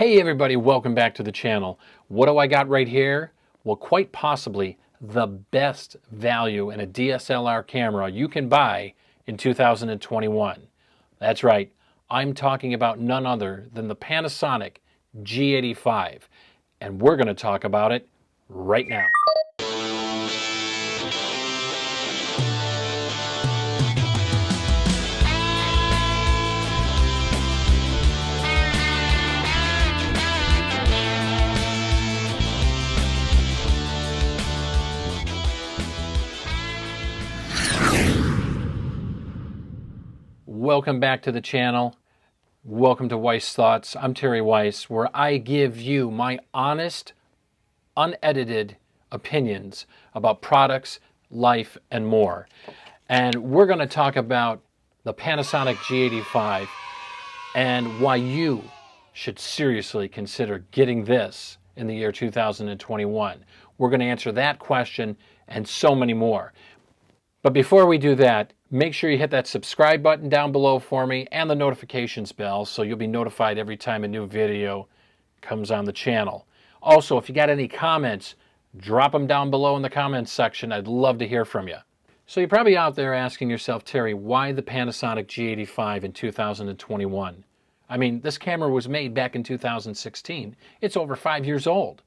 Hey everybody, welcome back to the channel. What do I got right here? Well, quite possibly the best value in a DSLR camera you can buy in 2021. That's right, I'm talking about none other than the Panasonic G85, and we're going to talk about it right now. Welcome back to the channel. Welcome to Weiss Thoughts. I'm Terry Weiss, where I give you my honest, unedited opinions about products, life, and more. And we're going to talk about the Panasonic G85 and why you should seriously consider getting this in the year 2021. We're going to answer that question and so many more. But before we do that, make sure you hit that subscribe button down below for me and the notifications bell so you'll be notified every time a new video comes on the channel. Also, if you got any comments, drop them down below in the comments section. I'd love to hear from you. So you're probably out there asking yourself, Terry, why the Panasonic G85 in 2021? I mean, this camera was made back in 2016. It's over 5 years old.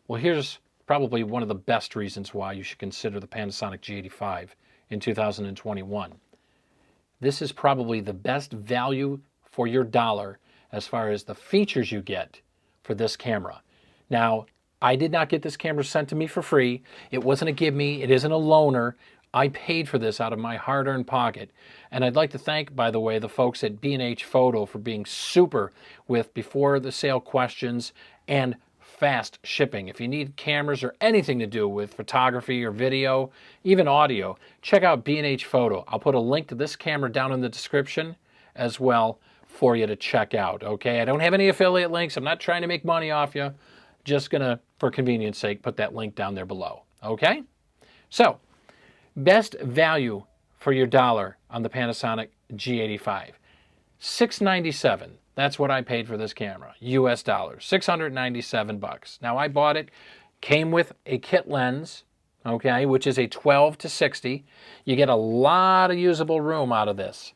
Well, here's probably one of the best reasons why you should consider the Panasonic G85 in 2021. This is probably the best value for your dollar as far as the features you get for this camera. Now, I did not get this camera sent to me for free. It wasn't a give me. It isn't a loaner. I paid for this out of my hard-earned pocket. And I'd like to thank, by the way, the folks at B&H Photo for being super with before the sale questions and fast shipping. If you need cameras or anything to do with photography or video, even audio, check out B&H Photo. I'll put a link to this camera down in the description as well for you to check out, okay? I don't have any affiliate links. I'm not trying to make money off you. Just gonna, for convenience sake, put that link down there below, okay? So, best value for your dollar on the Panasonic G85. $697. That's what I paid for this camera, US dollars, $697. Now I bought it, came with a kit lens, okay, which is a 12 to 60. You get a lot of usable room out of this.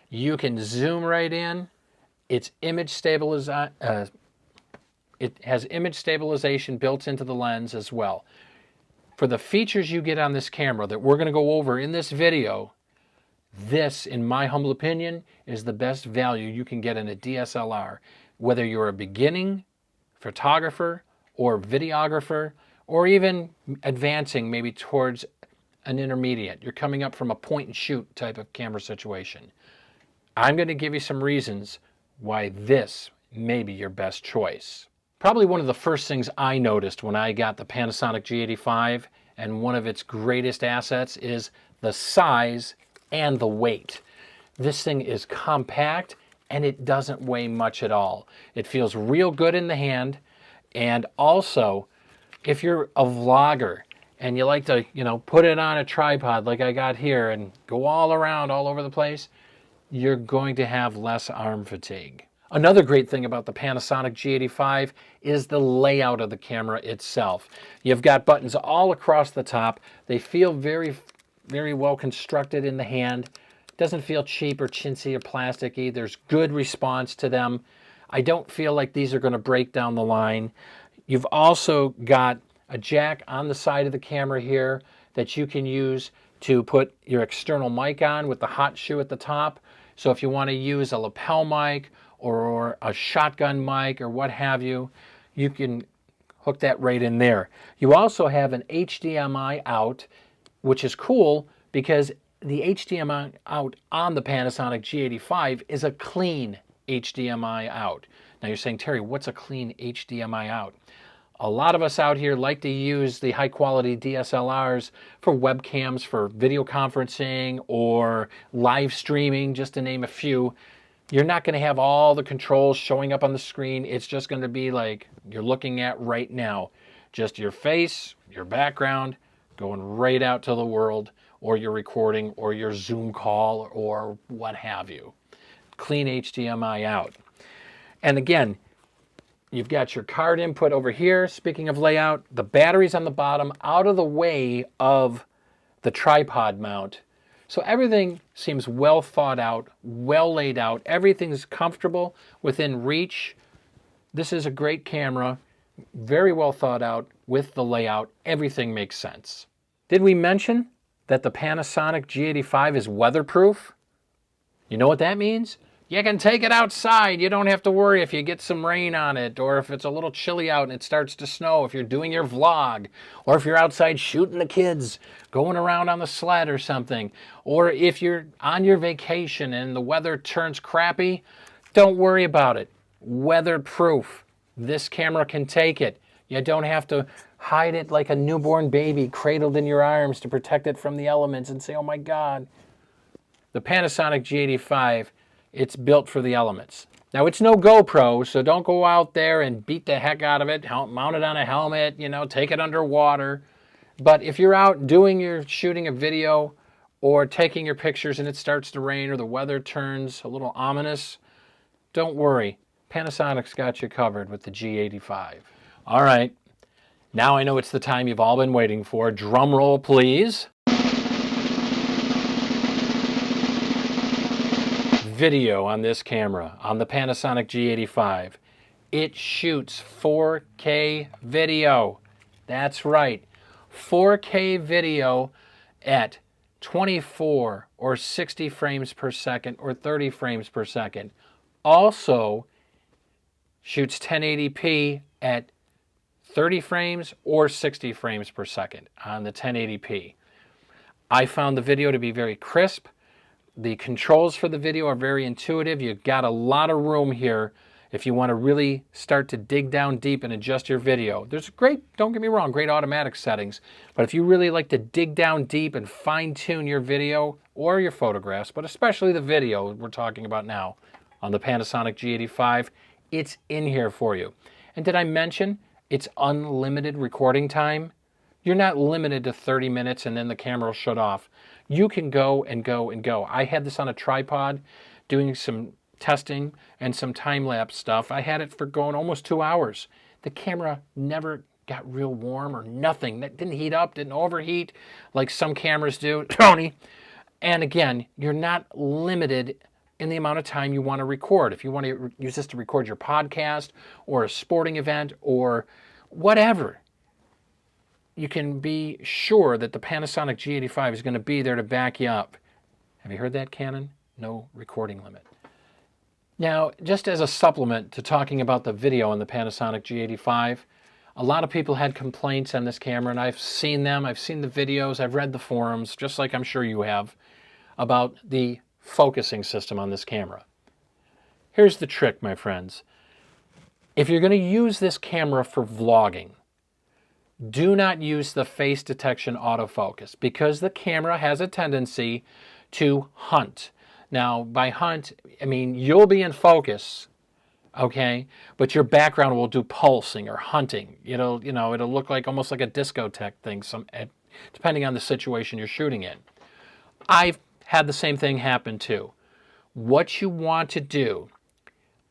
You can zoom right in. It's image stabilization. It has image stabilization built into the lens as well. For the features you get on this camera that we're going to go over in this video, this, in my humble opinion, is the best value you can get in a DSLR, whether you're a beginning photographer or videographer, or even advancing maybe towards an intermediate. You're coming up from a point and shoot type of camera situation. I'm going to give you some reasons why this may be your best choice. Probably one of the first things I noticed when I got the Panasonic G85, and one of its greatest assets, is the size and the weight. This thing is compact and it doesn't weigh much at all. It feels real good in the hand, and also if you're a vlogger and you like to, put it on a tripod like I got here and go all around all over the place, you're going to have less arm fatigue. Another great thing about the Panasonic G85 is the layout of the camera itself. You've got buttons all across the top. They feel very well constructed in the hand. Doesn't feel cheap or chintzy or plasticky. There's good response to them. I don't feel like these are going to break down the line. You've also got a jack on the side of the camera here that you can use to put your external mic on with the hot shoe at the top. So if you want to use a lapel mic or a shotgun mic or what have you, you can hook that right in there. You also have an HDMI out, which is cool because the HDMI out on the Panasonic G85 is a clean HDMI out. Now you're saying, Terry, what's a clean HDMI out? A lot of us out here like to use the high quality DSLRs for webcams, for video conferencing or live streaming, just to name a few. You're not going to have all the controls showing up on the screen. It's just going to be like you're looking at right now. Just your face, your background, going right out to the world, or your recording, or your Zoom call, or what have you. Clean HDMI out. And again, You've got your card input over here. Speaking of layout, the battery's on the bottom, out of the way of the tripod mount. So everything seems well thought out, well laid out. Everything's comfortable within reach. This is a great camera, very well thought out with the layout. Everything makes sense. Did we mention that the Panasonic G85 is weatherproof? You know what that means? You can take it outside. You don't have to worry if you get some rain on it, or if it's a little chilly out and it starts to snow, if you're doing your vlog, or if you're outside shooting the kids, going around on the sled or something, or if you're on your vacation and the weather turns crappy, don't worry about it. Weatherproof. This camera can take it. You don't have to hide it like a newborn baby cradled in your arms to protect it from the elements and say, oh my God. The Panasonic G85, it's built for the elements. Now, it's no GoPro, so don't go out there and beat the heck out of it, mount it on a helmet, take it underwater. But if you're out shooting a video or taking your pictures and it starts to rain or the weather turns a little ominous, don't worry. Panasonic's got you covered with the G85. All right, now I know it's the time you've all been waiting for. Drum roll, please. Video on this camera, on the Panasonic G85. It shoots 4K video. That's right, 4K video at 24 or 60 frames per second or 30 frames per second. Also shoots 1080p at 30 frames or 60 frames per second on the 1080p. I found the video to be very crisp. The controls for the video are very intuitive. You've got a lot of room here if you want to really start to dig down deep and adjust your video. There's don't get me wrong, great automatic settings. But if you really like to dig down deep and fine-tune your video or your photographs, but especially the video we're talking about now on the Panasonic G85, it's in here for you. And did I mention it's unlimited recording time? You're not limited to 30 minutes and then the camera will shut off. You can go and go and go. I had this on a tripod doing some testing and some time-lapse stuff. I had it for going almost 2 hours. The camera never got real warm or nothing. That didn't heat up, didn't overheat like some cameras do, Tony. And again, you're not limited in the amount of time you want to record. If you want to use this to record your podcast or a sporting event or whatever, you can be sure that the Panasonic G85 is going to be there to back you up. Have you heard that, Canon? No recording limit. Now, just as a supplement to talking about the video on the Panasonic G85, a lot of people had complaints on this camera, and I've seen them. I've seen the videos. I've read the forums, just like I'm sure you have, about the focusing system on this camera. Here's the trick, my friends. If you're going to use this camera for vlogging, do not use the face detection autofocus because the camera has a tendency to hunt. Now, by hunt, I mean you'll be in focus, okay, but your background will do pulsing or hunting. It'll look like almost like a discotheque thing, depending on the situation you're shooting in. I've had the same thing happen too. What you want to do,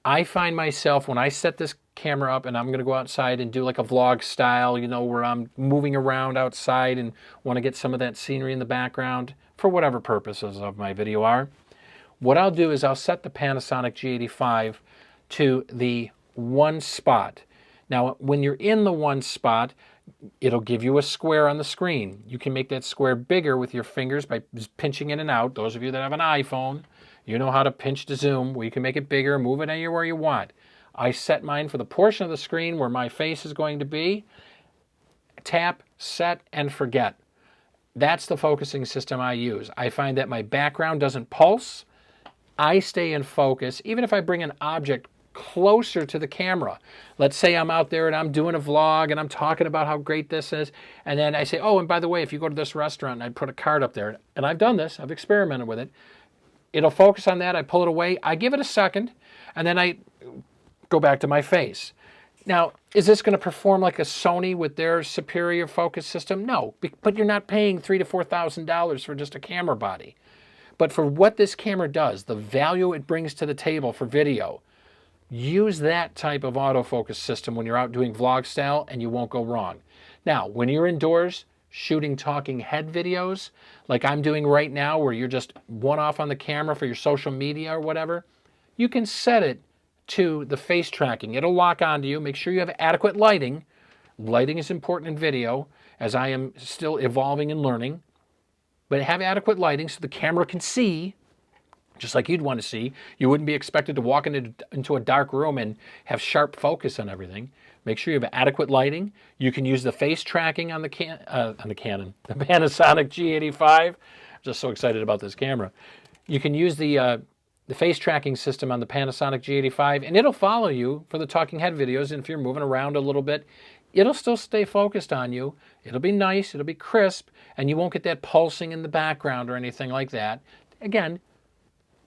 I find myself when I set this camera up and I'm going to go outside and do like a vlog style, where I'm moving around outside and want to get some of that scenery in the background for whatever purposes of my video are. What I'll do is I'll set the Panasonic G85 to the one spot. Now, when you're in the one spot, it'll give you a square on the screen. You can make that square bigger with your fingers by pinching in and out. Those of you that have an iPhone, you know how to pinch to zoom, where you can make it bigger, move it anywhere you want. I set mine for the portion of the screen where my face is going to be. Tap, set, and forget. That's the focusing system I use. I find that my background doesn't pulse. I stay in focus, even if I bring an object closer to the camera. Let's say I'm out there and I'm doing a vlog and I'm talking about how great this is, and then I say, oh, and by the way, if you go to this restaurant, and I put a card up there, and I've done this, I've experimented with it, it'll focus on that, I pull it away, I give it a second, and then I go back to my face. Now, is this going to perform like a Sony with their superior focus system? No, but you're not paying $3,000 to $4,000 for just a camera body. But for what this camera does, the value it brings to the table for video, Use that type of autofocus system when you're out doing vlog style and you won't go wrong. Now, when you're indoors shooting talking head videos, like I'm doing right now, where you're just one off on the camera for your social media or whatever, you can set it to the face tracking. It'll lock onto you. Make sure you have adequate lighting. Lighting is important in video, as I am still evolving and learning. But have adequate lighting so the camera can see, just like you'd want to see. You wouldn't be expected to walk into a dark room and have sharp focus on everything. Make sure you have adequate lighting. You can use the face tracking on the Panasonic G85. I'm just so excited about this camera. You can use the face tracking system on the Panasonic G85, and it'll follow you for the talking head videos. And if you're moving around a little bit, it'll still stay focused on you. It'll be nice, it'll be crisp, and you won't get that pulsing in the background or anything like that. Again,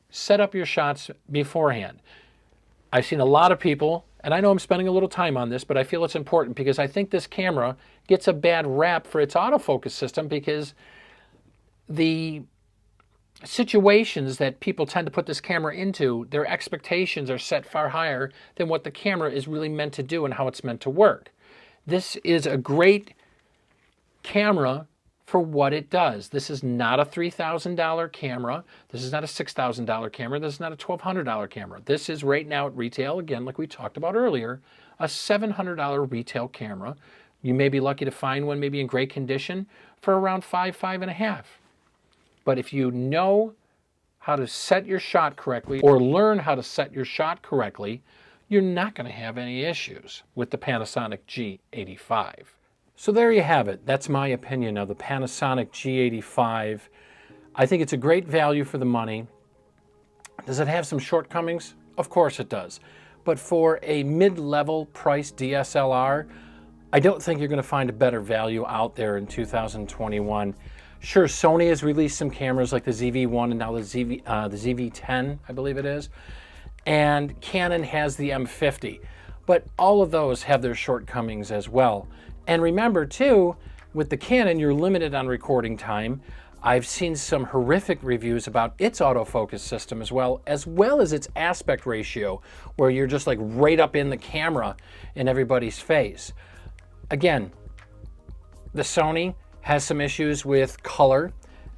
set up your shots beforehand. I've seen a lot of people, and I know I'm spending a little time on this, but I feel it's important because I think this camera gets a bad rap for its autofocus system, because the situations that people tend to put this camera into, their expectations are set far higher than what the camera is really meant to do and how it's meant to work. This is a great camera for what it does. This is not a $3,000 camera. This is not a $6,000 camera. This is not a $1,200 camera. This is right now at retail, again, like we talked about earlier, a $700 retail camera. You may be lucky to find one maybe in great condition for around $5,500. But if you know how to set your shot correctly, or learn how to set your shot correctly, you're not going to have any issues with the Panasonic G85. So there you have it. That's my opinion of the Panasonic G85. I think it's a great value for the money. Does it have some shortcomings? Of course it does. But for a mid-level price DSLR, I don't think you're going to find a better value out there in 2021. Sure, Sony has released some cameras like the ZV-1 and now the ZV-10, I believe it is. And Canon has the M50. But all of those have their shortcomings as well. And remember too, with the Canon, you're limited on recording time. I've seen some horrific reviews about its autofocus system as well as its aspect ratio, where you're just like right up in the camera in everybody's face. Again, the Sony has some issues with color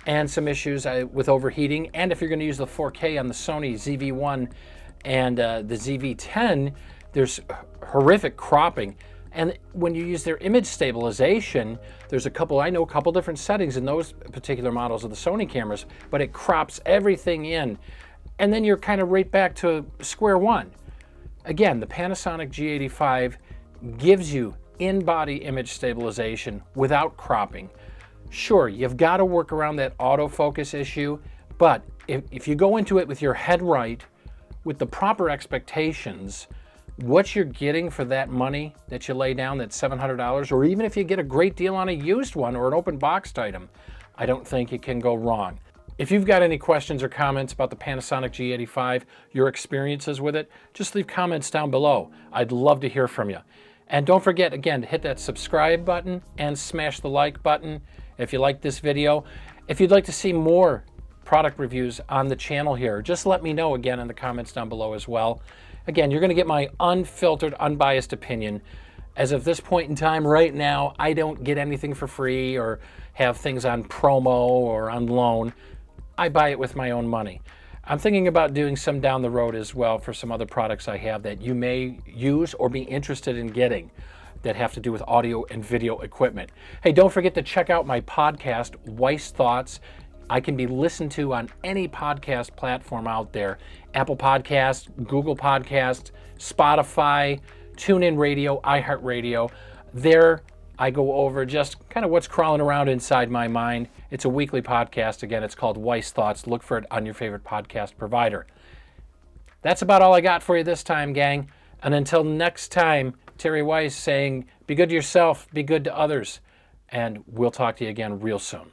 and some issues with overheating. And if you're going to use the 4K on the Sony ZV-1 and the ZV-10, there's horrific cropping. And when you use their image stabilization, there's I know a couple different settings in those particular models of the Sony cameras, but it crops everything in. And then you're kind of right back to square one. Again, the Panasonic G85 gives you in-body image stabilization without cropping. Sure, you've got to work around that autofocus issue, but if you go into it with your head right, with the proper expectations, what you're getting for that money that you lay down, that $700, or even if you get a great deal on a used one or an open boxed item, I don't think you can go wrong. If you've got any questions or comments about the Panasonic G85, your experiences with it, just leave comments down below. I'd love to hear from you. And don't forget, again, to hit that subscribe button and smash the like button if you like this video. If you'd like to see more product reviews on the channel here, just let me know again in the comments down below as well. Again, you're going to get my unfiltered, unbiased opinion. As of this point in time, right now, I don't get anything for free or have things on promo or on loan. I buy it with my own money. I'm thinking about doing some down the road as well for some other products I have that you may use or be interested in getting that have to do with audio and video equipment. Hey, don't forget to check out my podcast, Weiss Thoughts. I can be listened to on any podcast platform out there. Apple Podcasts, Google Podcasts, Spotify, TuneIn Radio, iHeartRadio. There I go over just kind of what's crawling around inside my mind. It's a weekly podcast. Again, it's called Weiss Thoughts. Look for it on your favorite podcast provider. That's about all I got for you this time, gang. And until next time, Terry Weiss saying, be good to yourself, be good to others, and we'll talk to you again real soon.